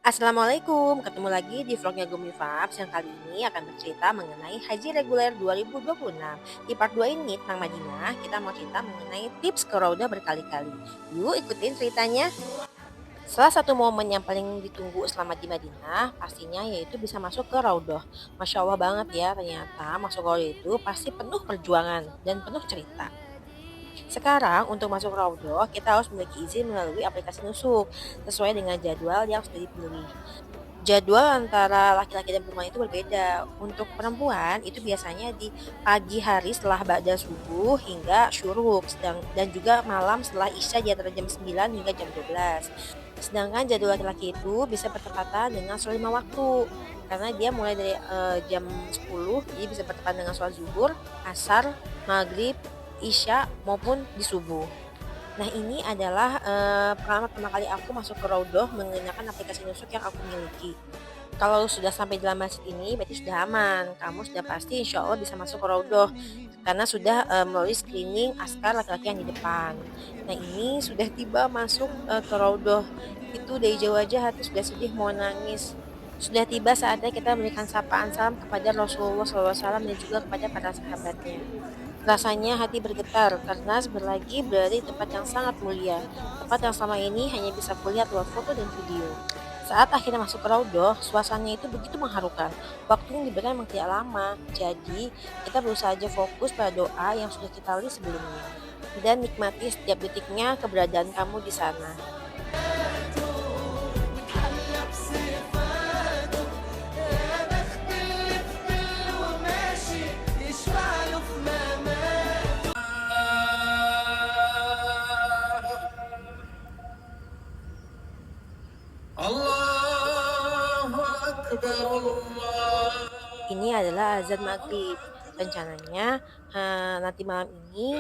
Assalamualaikum, ketemu lagi di vlognya Gumi Vibes yang kali ini akan bercerita mengenai Haji Reguler 2026. Di part 2 ini tentang Madinah, kita mau cerita mengenai tips ke Raudah berkali-kali. Yuk ikutin ceritanya. Salah satu momen yang paling ditunggu selama di Madinah pastinya yaitu bisa masuk ke Raudhah. Masya Allah banget ya, ternyata masuk Raudhah itu pasti penuh perjuangan dan penuh cerita. Sekarang untuk masuk Raudhah kita harus memiliki izin melalui aplikasi Nusuk sesuai dengan jadwal yang sudah dipilih. Jadwal antara laki-laki dan perempuan itu berbeda. Untuk perempuan itu biasanya di pagi hari setelah ba'da subuh hingga syuruk, dan juga malam setelah isya di antara jam 9 hingga jam 12. Sedangkan jadwal laki-laki itu bisa bertepatan dengan sholat 5 waktu. Karena dia mulai dari jam 10, jadi bisa bertepatan dengan sholat zuhur, asar, maghrib, isya maupun di subuh. Nah, ini adalah pengalaman pertama kali aku masuk ke Raudhah menggunakan aplikasi Nusuk yang aku miliki. Kalau sudah sampai dalam masjid ini berarti sudah aman. Kamu sudah pasti insya Allah bisa masuk ke Raudhah karena sudah melalui screening askar laki-laki yang di depan. Nah, ini sudah tiba masuk ke Raudhah. Itu dari jauh aja hati sudah sedih mau nangis. Sudah tiba saatnya kita memberikan sapaan salam kepada Rasulullah SAW dan juga kepada para sahabatnya. Rasanya hati bergetar karena sebentar lagi berada di tempat yang sangat mulia, tempat yang selama ini hanya bisa kulihat lewat foto dan video. Saat akhirnya masuk ke Raudhah, suasananya itu begitu mengharukan. Waktu yang diberikan memang tidak lama, jadi kita berusaha aja fokus pada doa yang sudah kita list sebelumnya. Dan nikmati setiap detiknya keberadaan kamu di sana. Allahu Akbar Allah. Ini adalah azan maghrib. Rencananya nanti malam ini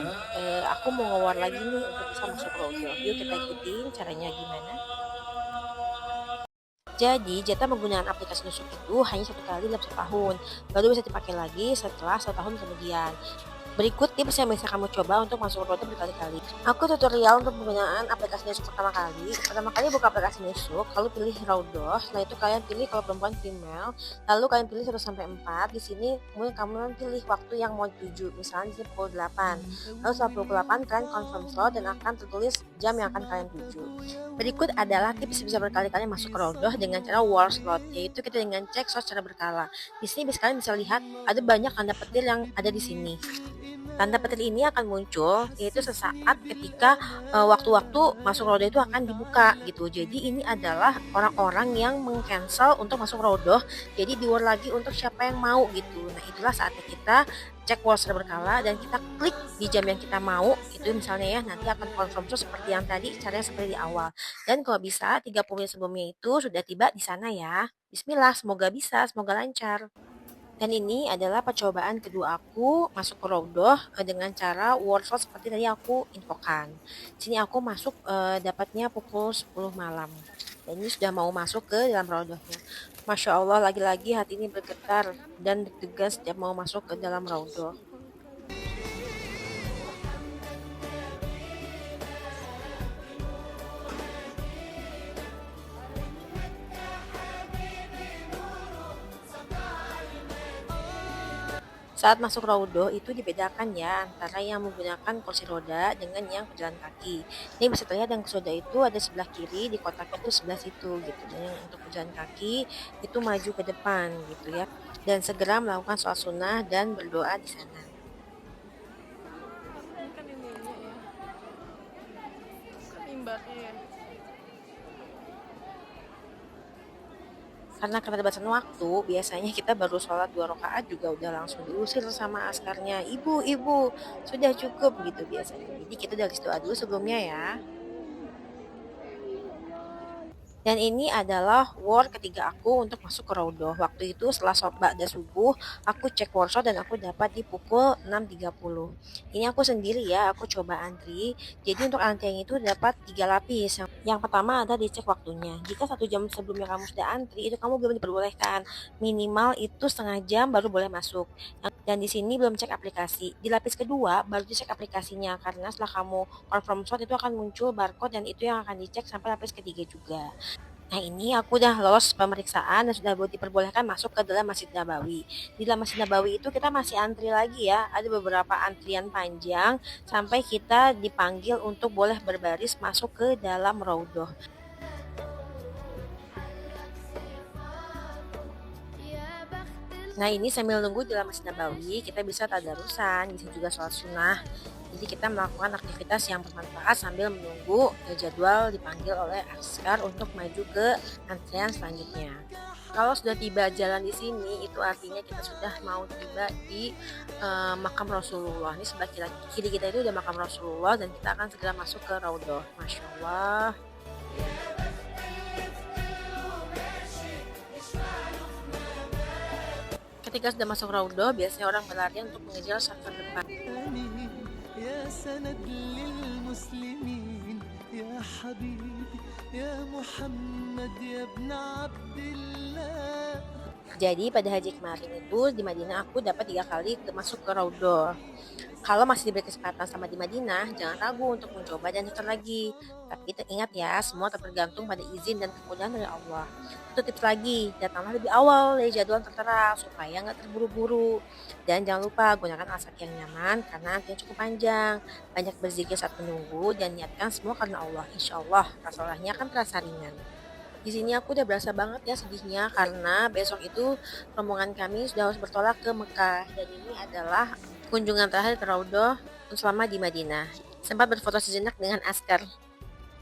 aku mau ngewar lagi nih untuk bisa masuk Raudhah. Yuk kita ikutin caranya gimana. Jadi, jatah menggunakan aplikasi Nusuk itu hanya satu kali dalam setahun, baru bisa dipakai lagi setelah setahun kemudian. Berikut tips yang bisa kamu coba untuk masuk Raudhah berkali-kali. Aku tutorial untuk penggunaan aplikasi Nusuk pertama kali. Pertama kali buka aplikasi Nusuk, lalu pilih Raudhah. Setelah itu kalian pilih kalau perempuan female, lalu kalian pilih 1 sampai 4. Di sini kemudian kamu pilih waktu yang mau dituju. Misalnya di sini pukul 8. Lalu setelah pukul 8 kalian confirm slot dan akan tertulis jam yang akan kalian tuju. Berikut adalah tips bisa berkali-kali masuk ke Raudhah dengan cara war slot, yaitu kita dengan cek slot secara berkala. Di sini kalian bisa lihat ada banyak tanda petir yang ada di sini. Tanda petir ini akan muncul yaitu sesaat ketika waktu-waktu masuk Raudhah itu akan dibuka gitu. Jadi ini adalah orang-orang yang meng-cancel untuk masuk Raudhah. Jadi di war lagi untuk siapa yang mau gitu. Nah, itulah saatnya kita cek war secara berkala dan kita klik di jam yang kita mau. Itu misalnya ya, nanti akan confirm tuh seperti yang tadi, caranya seperti di awal. Dan kalau bisa 30 menit sebelumnya itu sudah tiba di sana ya. Bismillah, semoga bisa, semoga lancar. Dan ini adalah percobaan kedua aku masuk ke Raudhah dengan cara workshop seperti tadi aku infokan. Sini aku masuk dapatnya pukul 10 malam. Dan ini sudah mau masuk ke dalam Raudhahnya. Masya Allah, lagi-lagi hati ini bergetar dan deg-degan setiap mau masuk ke dalam Raudhah. Saat masuk Raudhah itu dibedakan ya antara yang menggunakan kursi roda dengan yang pejalan kaki. Ini bisa terlihat yang kursi roda itu ada sebelah kiri, di kotaknya itu sebelah situ gitu. Dan yang untuk pejalan kaki itu maju ke depan gitu ya. Dan segera melakukan sholat sunnah dan berdoa di sana. Ini kan ininya ya, kan mimbarnya ya. Karena keterbatasan waktu, biasanya kita baru sholat 2 rakaat juga udah langsung diusir sama askarnya. Ibu, ibu, sudah cukup gitu biasanya. Jadi kita udah harus doa dulu sebelumnya ya. Dan ini adalah war ketiga aku untuk masuk ke Raudhah. Waktu itu setelah ba'da subuh, aku cek workshop dan aku dapat di pukul 6.30. Ini aku sendiri ya, aku coba antri. Jadi untuk antrian itu dapat 3 lapis. Yang pertama ada dicek waktunya. Jika 1 jam sebelumnya kamu sudah antri, itu kamu belum diperbolehkan. Minimal itu setengah jam baru boleh masuk. Dan di sini belum cek aplikasi. Di lapis kedua baru dicek aplikasinya karena setelah kamu confirm slot itu akan muncul barcode dan itu yang akan dicek sampai lapis ketiga juga. Nah ini aku udah lolos pemeriksaan dan sudah diperbolehkan masuk ke dalam Masjid Nabawi. Di dalam Masjid Nabawi itu kita masih antri lagi ya, ada beberapa antrian panjang sampai kita dipanggil untuk boleh berbaris masuk ke dalam raudhah. Nah ini sambil nunggu di dalam Masjid Nabawi, kita bisa tadarusan, bisa juga sholat sunnah. Jadi kita melakukan aktivitas yang bermanfaat sambil menunggu jadwal dipanggil oleh askar untuk maju ke antrian selanjutnya. Kalau sudah tiba jalan di sini, itu artinya kita sudah mau tiba di makam Rasulullah. Ini sebelah kiri kita itu udah makam Rasulullah dan kita akan segera masuk ke raudhah. Masya Allah. Ketika sudah masuk raudhah, biasanya orang berlarian untuk mengejar saf terdepan. يا سند للمسلمين يا حبيبي يا محمد يا ابن عبد الله. Jadi pada haji kemarin itu di Madinah aku dapat 3 kali masuk ke raudhah. Kalau masih diberi kesempatan sama di Madinah, jangan ragu untuk mencoba dan ikut lagi. Tapi ingat ya, semua tergantung pada izin dan kemudahan dari Allah. Satu tips lagi, datanglah lebih awal dari jadwal tertera supaya nggak terburu-buru. Dan jangan lupa gunakan alas kaki yang nyaman karena antrian cukup panjang. Banyak berzikir saat menunggu dan niatkan semua karena Allah. Insya Allah, rasulahnya akan terasa ringan. Di sini aku udah berasa banget ya sedihnya karena besok itu rombongan kami sudah harus bertolak ke Mekah dan ini adalah kunjungan terakhir ke raudhah selama di Madinah. Sempat berfoto sejenak dengan askar.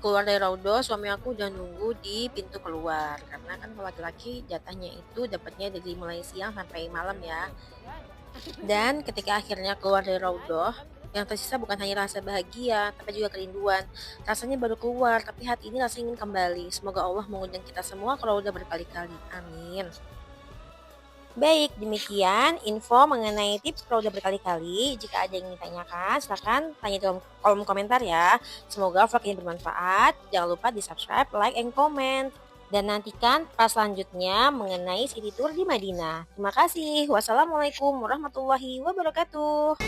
Keluar dari raudhah, suami aku udah nunggu di pintu keluar karena kan kalau laki-laki jatahnya itu dapatnya dari mulai siang sampai malam ya. Dan ketika akhirnya keluar dari raudhah, yang tersisa bukan hanya rasa bahagia, tapi juga kerinduan. Rasanya baru keluar, tapi hati ini rasanya ingin kembali. Semoga Allah mengundang kita semua ke raudhah berkali-kali. Amin. Baik, demikian info mengenai tips raudhah berkali-kali. Jika ada yang ingin tanyakan, silakan tanya di kolom komentar ya. Semoga vlog ini bermanfaat. Jangan lupa di subscribe, like, and comment. Dan nantikan pas selanjutnya mengenai city tour di Madinah. Terima kasih. Wassalamualaikum warahmatullahi wabarakatuh.